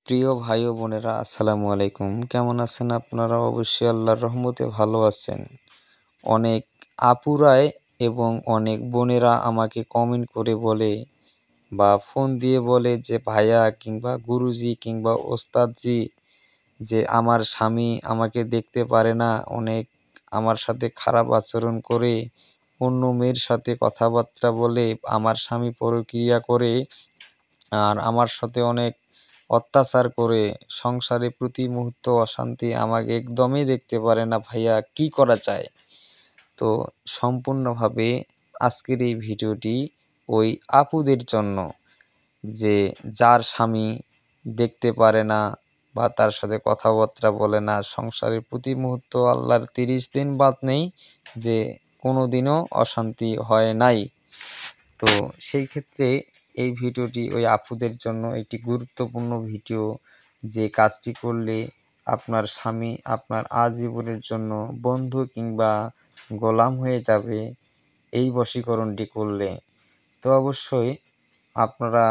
প্রিয় ভাই ও বোনেরা, আসসালামু আলাইকুম। কেমন আছেন আপনারা? অবশ্যই আল্লাহর রহমতে ভালো আছেন। অনেক আপুরাই এবং অনেক বোনেরা আমাকে কমেন্ট করে বলে বা ফোন দিয়ে বলে যে ভাইয়া কিংবা গুরুজি কিংবা ওস্তাদজি, যে আমার স্বামী আমাকে দেখতে পারে না, অনেক আমার সাথে খারাপ আচরণ করে, অন্য মেয়ের সাথে কথাবার্তা বলে, আমার স্বামী পরক্রিয়া করে আর আমার সাথে অনেক অত্যাচার করে, সংসারে প্রতি মুহূর্ত অশান্তি, আমাকে একদমই দেখতে পারে না। ভাইয়া কি করা যায়? তো সম্পূর্ণভাবে আজকের এই ভিডিওটি ওই আপুদের জন্য, যে যার স্বামী দেখতে পারে না বা তার সাথে কথাবার্তা বলে না, সংসারের প্রতি মুহূর্ত আল্লাহর 30 দিন বাদ নেই যে কোনো দিনও অশান্তি হয় নাই। তো সেই ক্ষেত্রে এই ভিডিওটি ওই আপুদের জন্য একটি গুরুত্বপূর্ণ ভিডিও, যে কাজটি করলে আপনার স্বামী আপনার আজীবনের জন্য বন্ধু কিংবা গোলাম হয়ে যাবে এই বশীকরণটি করলে। তো অবশ্যই আপনারা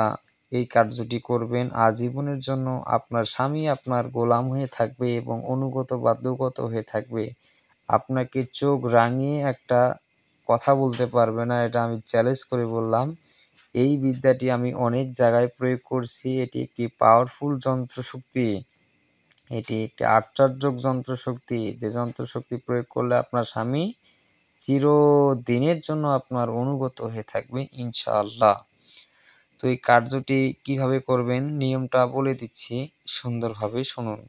এই কার্যটি করবেন, আজীবনের জন্য আপনার স্বামী আপনার গোলাম হয়ে থাকবে এবং অনুগত বাধ্যগত হয়ে থাকবে। আপনাকে চোখ রাঙিয়ে একটা কথা বলতে পারবে না, এটা আমি চ্যালেঞ্জ করে বললাম। এই বিদ্যাটি আমি অনেক জায়গায় প্রয়োগ করছি। এটি একটি পাওয়ারফুল যন্ত্রশক্তি, এটি একটি আশ্চর্যক যন্ত্রশক্তি, যে যন্ত্রশক্তি প্রয়োগ করলে আপনার স্বামী চিরদিনের জন্য আপনার অনুগত হয়ে থাকবে ইনশাআল্লাহ। তো এই কার্যটি কিভাবে করবেন নিয়মটা বলে দিচ্ছি, সুন্দরভাবে শুনুন।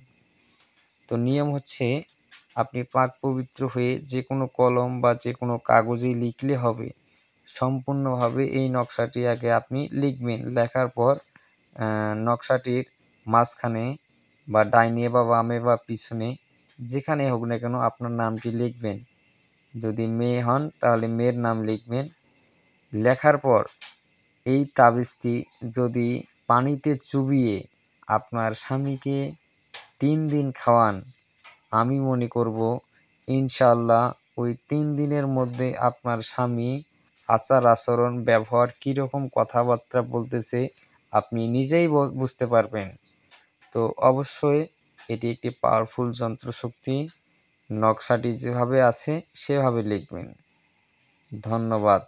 তো নিয়ম হচ্ছে, আপনি পাক পবিত্র হয়ে যে কোনো কলম বা যে কোনো কাগজে লিখলে হবে। সম্পূর্ণভাবে এই নকশাটি আগে আপনি লিখবেন। লেখার পর নকশাটির মাঝখানে বা ডাইনে বা বামে বা পিছনে যেখানে হোক না কেন আপনার নামটি লিখবেন। যদি মেয়ে হন তাহলে মেয়ের নাম লিখবেন। লেখার পর এই তাবিজটি যদি পানিতে চুবিয়ে আপনার স্বামীকে 3 দিন খাওয়ান, আমি মনে করব ইনশাআল্লাহ ওই 3 দিনের মধ্যে আপনার স্বামী আচার আচরণ ব্যবহার কীরকম কথাবার্তা বলতেছে আপনি নিজেই বুঝতে পারবেন। তো অবশ্যই এটি একটি পাওয়ারফুল যন্ত্রশক্তি। নকশাটি যেভাবে আছে সেভাবে লিখবেন। ধন্যবাদ।